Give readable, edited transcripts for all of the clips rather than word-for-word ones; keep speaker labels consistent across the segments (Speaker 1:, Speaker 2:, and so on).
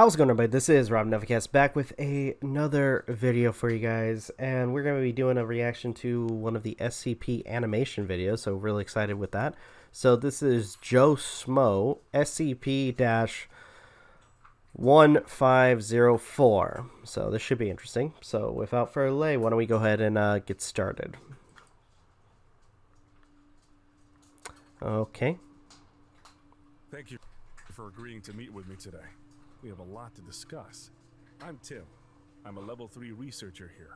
Speaker 1: How's it going, everybody? This is Rob Novakast back with another video for you guys, and we're going to be doing a reaction to one of the SCP animation videos, so really excited with that. So this is Joe Schmo, SCP-1504, so this should be interesting. So without further delay, why don't we go ahead and get started. Okay.
Speaker 2: Thank you for agreeing to meet with me today. We have a lot to discuss. I'm Tim. I'm a level 3 researcher here.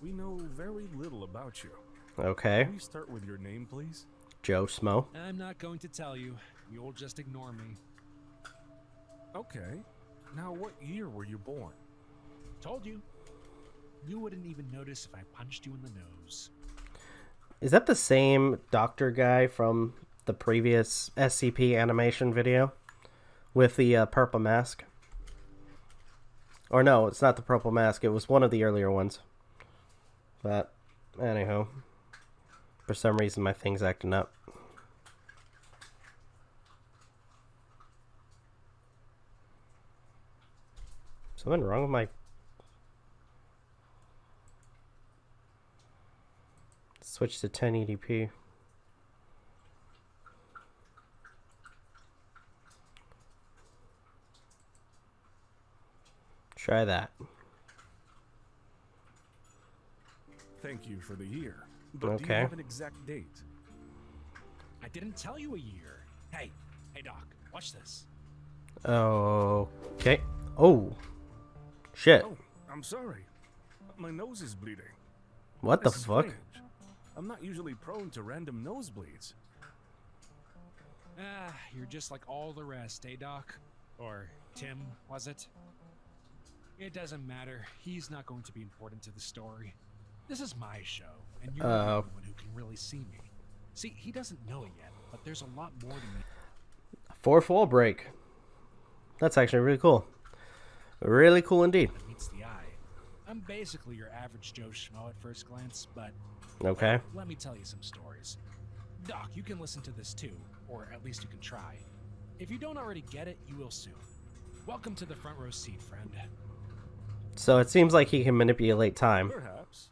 Speaker 2: We know very little about you.
Speaker 1: Okay.
Speaker 2: Can we start with your name, please?
Speaker 1: Joe Schmo.
Speaker 3: I'm not going to tell you. You'll just ignore me.
Speaker 2: Okay. Now, what year were you born?
Speaker 3: Told you. You wouldn't even notice if I punched you in the nose.
Speaker 1: Is that the same doctor guy from the previous SCP animation video? With the purple mask? Or no, it's not the purple mask. It was one of the earlier ones. But, anyhow. For some reason, my thing's acting up. Something wrong with my... Switch to 1080p. Try that.
Speaker 2: Thank you for the year. But
Speaker 1: Okay.
Speaker 2: do you have an exact date?
Speaker 3: I didn't tell you a year. Hey, Doc, watch this.
Speaker 1: Okay. Oh. Shit.
Speaker 2: Oh, I'm sorry. My nose is bleeding.
Speaker 1: What the
Speaker 2: This is
Speaker 1: fuck?
Speaker 2: strange. I'm not usually prone to random nosebleeds.
Speaker 3: You're just like all the rest, Doc? Or Tim, was it? It doesn't matter. He's not going to be important to the story. This is my show, and you're the only one who can really see me. See, he doesn't know it yet, but there's a lot more to me.
Speaker 1: Fourth wall break. That's actually really cool. Really cool indeed.
Speaker 3: That meets the eye. I'm basically your average Joe Schmo at first glance, but
Speaker 1: Okay.
Speaker 3: let me tell you some stories. Doc, you can listen to this too, or at least you can try. If you don't already get it, you will soon. Welcome to the front row seat, friend.
Speaker 1: So it seems like he can manipulate time.
Speaker 2: Perhaps.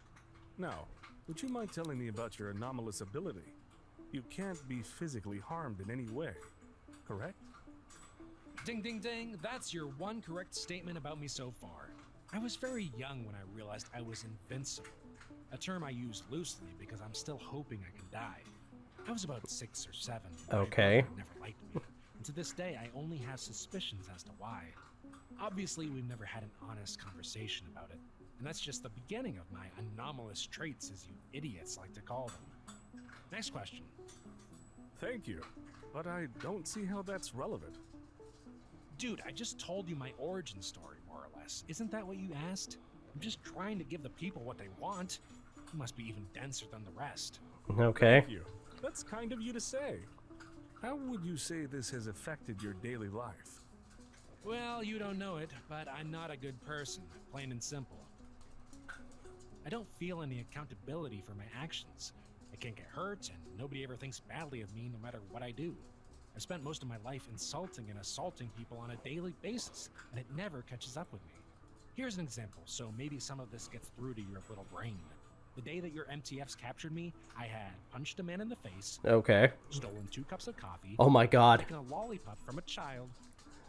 Speaker 2: Now, would you mind telling me about your anomalous ability? You can't be physically harmed in any way, correct?
Speaker 3: Ding, ding, ding. That's your one correct statement about me so far. I was very young when I realized I was invincible. A term I use loosely because I'm still hoping I can die. I was about 6 or 7.
Speaker 1: Okay.
Speaker 3: My brother never liked me. And to this day, I only have suspicions as to why. Obviously, we've never had an honest conversation about it. And that's just the beginning of my anomalous traits, as you idiots like to call them. Next question.
Speaker 2: Thank you, but I don't see how that's relevant.
Speaker 3: Dude, I just told you my origin story, more or less. Isn't that what you asked? I'm just trying to give the people what they want. You must be even denser than the rest.
Speaker 1: Okay.
Speaker 2: Thank you. That's kind of you to say. How would you say this has affected your daily life?
Speaker 3: Well, you don't know it, but I'm not a good person, plain and simple. I don't feel any accountability for my actions. I can't get hurt, and nobody ever thinks badly of me no matter what I do. I've spent most of my life insulting and assaulting people on a daily basis, and it never catches up with me. Here's an example, so maybe some of this gets through to your little brain. The day that your MTFs captured me, I had punched a man in the face,
Speaker 1: Okay.
Speaker 3: stolen 2 cups of coffee,
Speaker 1: Oh my god.
Speaker 3: taken a lollipop from a child,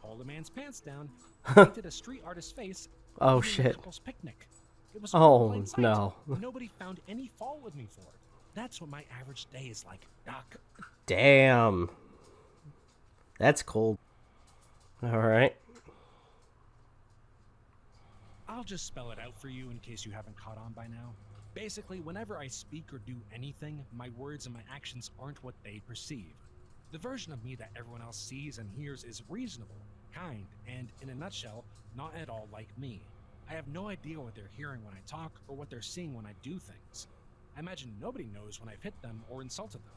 Speaker 3: pulled a man's pants down, painted a street artist's face,
Speaker 1: Oh
Speaker 3: and
Speaker 1: shit.
Speaker 3: a couple's picnic. It was all in plain sight.
Speaker 1: no.
Speaker 3: Nobody found any fault with me for it. That's what my average day is like, Doc.
Speaker 1: Damn. That's cold. Alright.
Speaker 3: I'll just spell it out for you in case you haven't caught on by now. Basically, whenever I speak or do anything, my words and my actions aren't what they perceive. The version of me that everyone else sees and hears is reasonable, kind, and, in a nutshell, not at all like me. I have no idea what they're hearing when I talk or what they're seeing when I do things. I imagine nobody knows when I've hit them or insulted them.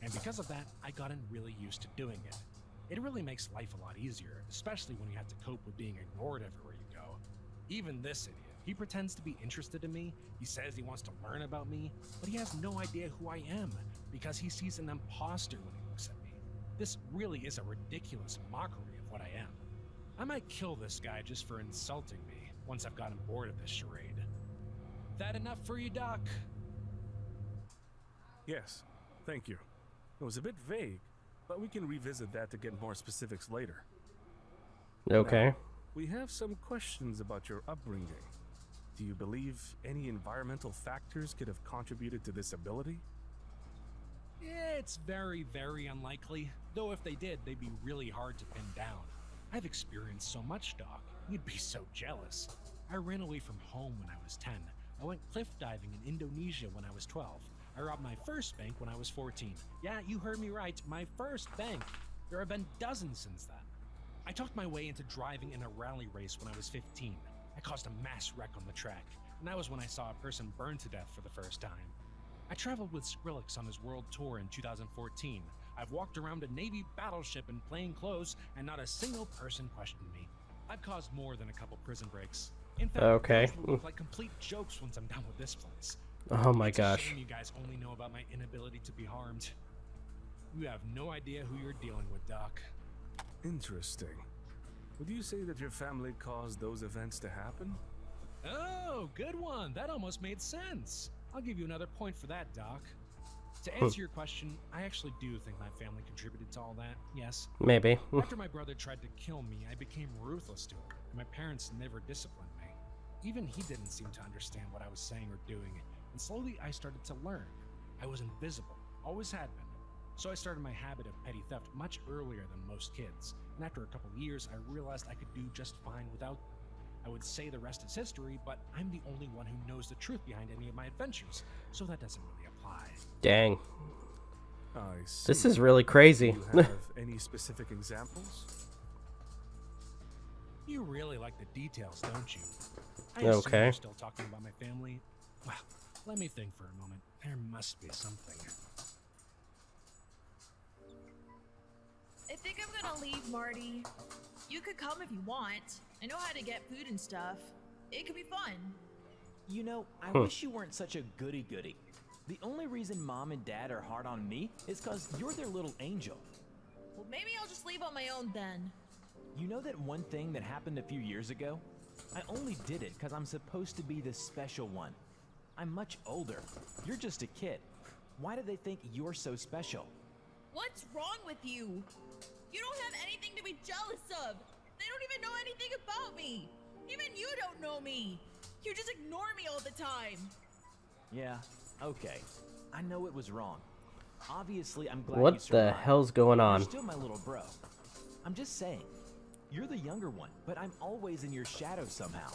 Speaker 3: And because of that, I gotten really used to doing it. It really makes life a lot easier, especially when you have to cope with being ignored everywhere you go. Even this idiot, he pretends to be interested in me, he says he wants to learn about me, but he has no idea who I am, because he sees an imposter when he looks at me. This really is a ridiculous mockery of what I am. I might kill this guy just for insulting me once I've gotten bored of this charade. That enough for you, Doc?
Speaker 2: Yes, thank you. It was a bit vague, but we can revisit that to get more specifics later.
Speaker 1: Okay.
Speaker 2: Now, we have some questions about your upbringing. Do you believe any environmental factors could have contributed to this ability?
Speaker 3: It's very, very unlikely. Though if they did, they'd be really hard to pin down. I've experienced so much, Doc. You'd be so jealous. I ran away from home when I was 10. I went cliff diving in Indonesia when I was 12. I robbed my first bank when I was 14. Yeah, you heard me right, my first bank. There have been dozens since then. I talked my way into driving in a rally race when I was 15. I caused a mass wreck on the track, and that was when I saw a person burn to death for the first time. I traveled with Skrillex on his world tour in 2014. I've walked around a Navy battleship in plain clothes, and not a single person questioned me. I've caused more than a couple prison breaks. In fact,
Speaker 1: Okay.
Speaker 3: those will look like complete jokes once I'm done with this place.
Speaker 1: Oh my
Speaker 3: It's a
Speaker 1: gosh.
Speaker 3: shame you guys only know about my inability to be harmed. You have no idea who you're dealing with, Doc.
Speaker 2: Interesting. Would you say that your family caused those events to happen?
Speaker 3: Oh, good one. That almost made sense. I'll give you another point for that, Doc. To answer your question, I actually do think my family contributed to all that, yes.
Speaker 1: Maybe.
Speaker 3: After my brother tried to kill me, I became ruthless to him, and my parents never disciplined me. Even he didn't seem to understand what I was saying or doing, and slowly I started to learn. I was invisible, always had been. So I started my habit of petty theft much earlier than most kids, and after a couple years I realized I could do just fine without them. I would say the rest is history, but I'm the only one who knows the truth behind any of my adventures, so that doesn't really apply.
Speaker 1: Dang.
Speaker 2: I see.
Speaker 1: This is really crazy.
Speaker 2: Do you have any specific examples?
Speaker 3: You really like the details, don't you? I assume
Speaker 1: Okay.
Speaker 3: you're still talking about my family. Well, let me think for a moment. There must be something.
Speaker 4: I think I'm gonna leave, Marty. You could come if you want. I know how to get food and stuff. It could be fun.
Speaker 5: You know, I wish you weren't such a goody-goody. The only reason Mom and Dad are hard on me is because you're their little angel.
Speaker 4: Well, maybe I'll just leave on my own then.
Speaker 5: You know that one thing that happened a few years ago? I only did it because I'm supposed to be the special one. I'm much older. You're just a kid. Why do they think you're so special?
Speaker 4: What's wrong with you? You don't have anything to be jealous of. They don't even know anything about me. Even you don't know me. You just ignore me all the time.
Speaker 5: Yeah, okay. I know it was wrong. Obviously, I'm glad you
Speaker 1: What the
Speaker 5: survived.
Speaker 1: hell's going
Speaker 5: You're
Speaker 1: on?
Speaker 5: still my little bro. I'm just saying. You're the younger one, but I'm always in your shadow somehow.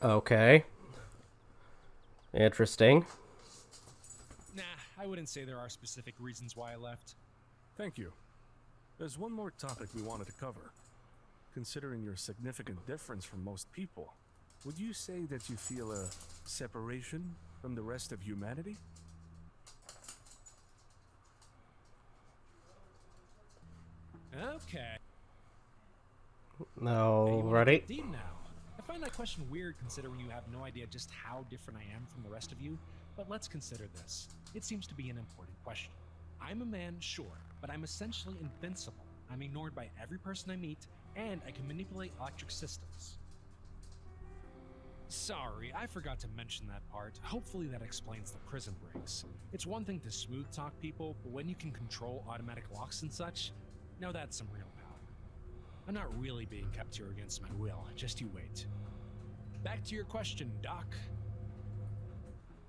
Speaker 1: Okay. Interesting.
Speaker 3: Nah, I wouldn't say there are specific reasons why I left.
Speaker 2: Thank you. There's one more topic we wanted to cover. Considering your significant difference from most people, would you say that you feel a separation from the rest of humanity?
Speaker 3: Okay.
Speaker 1: No,
Speaker 3: You wanna
Speaker 1: ready?
Speaker 3: get deep now. I find that question weird considering you have no idea just how different I am from the rest of you, but let's consider this. It seems to be an important question. I'm a man, sure, but I'm essentially invincible. I'm ignored by every person I meet, and I can manipulate electric systems. Sorry, I forgot to mention that part. Hopefully that explains the prison breaks. It's one thing to smooth talk people, but when you can control automatic locks and such, now that's some real power. I'm not really being kept here against my will, just you wait. Back to your question, Doc.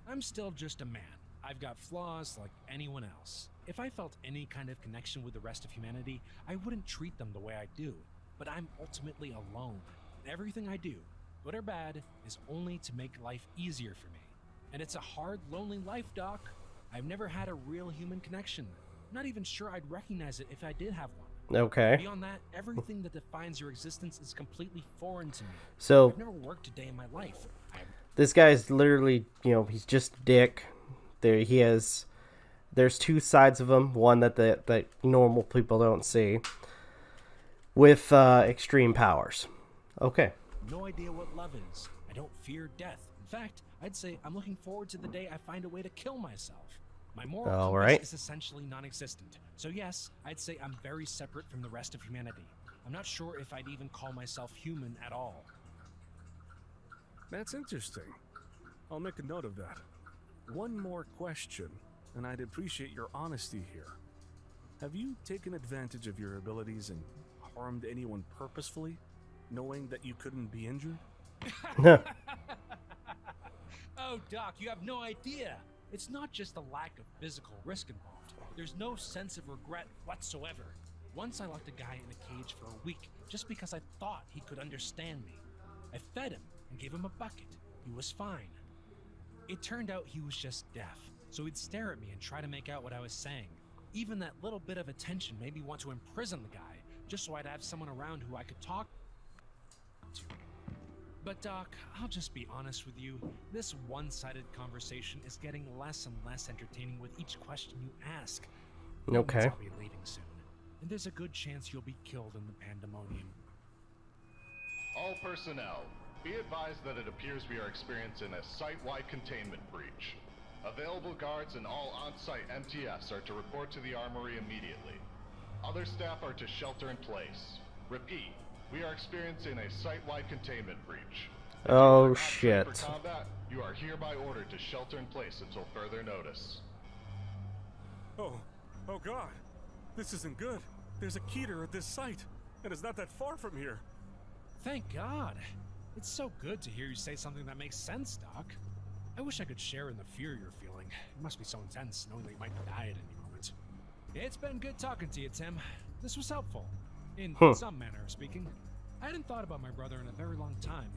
Speaker 3: I'm still just a man. I've got flaws like anyone else. If I felt any kind of connection with the rest of humanity, I wouldn't treat them the way I do. But I'm ultimately alone. Everything I do, good or bad, is only to make life easier for me. And it's a hard, lonely life, Doc. I've never had a real human connection. I'm not even sure I'd recognize it if I did have one.
Speaker 1: Okay.
Speaker 3: Beyond that, everything that defines your existence is completely foreign to me.
Speaker 1: So
Speaker 3: I've never worked a day in my life.
Speaker 1: this guy's literally, he's just a dick. There's two sides of him. One that normal people don't see. With extreme powers. Okay.
Speaker 3: No idea what love is. I don't fear death. In fact, I'd say I'm looking forward to the day I find a way to kill myself. My moral
Speaker 1: All
Speaker 3: compass
Speaker 1: right.
Speaker 3: is essentially non-existent. So yes, I'd say I'm very separate from the rest of humanity. I'm not sure if I'd even call myself human at all.
Speaker 2: That's interesting. I'll make a note of that. One more question, and I'd appreciate your honesty here. Have you taken advantage of your abilities and harmed anyone purposefully, knowing that you couldn't be injured?
Speaker 3: Oh, Doc, you have no idea. It's not just the lack of physical risk involved. There's no sense of regret whatsoever. Once I locked a guy in a cage for a week just because I thought he could understand me. I fed him and gave him a bucket. He was fine. It turned out he was just deaf, so he'd stare at me and try to make out what I was saying. Even that little bit of attention made me want to imprison the guy, just so I'd have someone around who I could talk to. But Doc, I'll just be honest with you, this one-sided conversation is getting less and less entertaining with each question you ask.
Speaker 1: Okay.
Speaker 3: I'll be leaving soon, and there's a good chance you'll be killed in the pandemonium.
Speaker 6: All personnel, be advised that it appears we are experiencing a site-wide containment breach. Available guards and all on-site MTFs are to report to the armory immediately. Other staff are to shelter in place. Repeat, we are experiencing a site-wide containment breach. If you
Speaker 1: Oh
Speaker 6: are not trained
Speaker 1: shit.
Speaker 6: for combat, you are hereby ordered to shelter in place until further notice.
Speaker 2: Oh God. This isn't good. There's a Keter at this site, and it's not that far from here.
Speaker 3: Thank God. It's so good to hear you say something that makes sense, Doc. I wish I could share in the fear you're feeling. It must be so intense knowing that you might die at any moment. It's been good talking to you, Tim. This was helpful. In some manner of speaking. I hadn't thought about my brother in a very long time.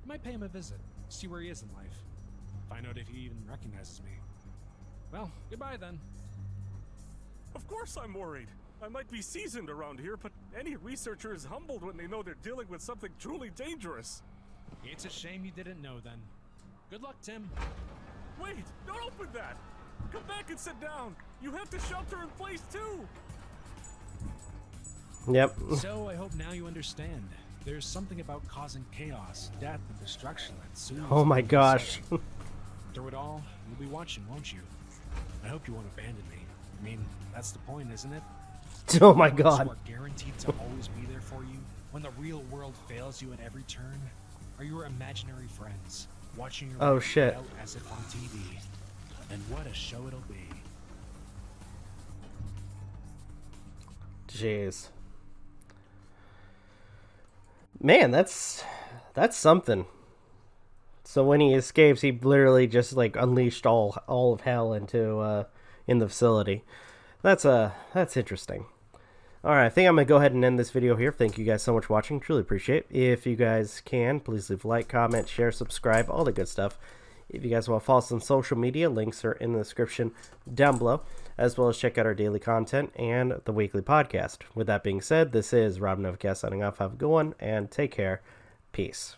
Speaker 3: I might pay him a visit, see where he is in life. Find out if he even recognizes me. Well, goodbye then.
Speaker 2: Of course I'm worried. I might be seasoned around here, but any researcher is humbled when they know they're dealing with something truly dangerous.
Speaker 3: It's a shame you didn't know then. Good luck, Tim.
Speaker 2: Wait, don't open that! Come back and sit down! You have to shelter in place too!
Speaker 1: Yep.
Speaker 3: So I hope now you understand. There's something about causing chaos, death, and destruction that soon.
Speaker 1: Oh my gosh.
Speaker 3: Through it all, you'll be watching, won't you? I hope you won't abandon me. I mean, that's the point, isn't it?
Speaker 1: Oh my
Speaker 3: Those who
Speaker 1: god.
Speaker 3: are guaranteed to always be there for you when the real world fails you at every turn are your imaginary friends watching your
Speaker 1: Oh,
Speaker 3: life
Speaker 1: shit.
Speaker 3: play out as if on TV. And what a show it'll be.
Speaker 1: Jeez. Man, that's something. So when he escapes, he literally just like unleashed all of hell into in the facility. That's interesting. Alright, I think I'm going to go ahead and end this video here. Thank you guys so much for watching. Truly appreciate it. If you guys can, please leave a like, comment, share, subscribe, all the good stuff. If you guys want to follow us on social media, links are in the description down below, as well as check out our daily content and the weekly podcast. With that being said, this is Rob Novakast signing off. Have a good one, and take care. Peace.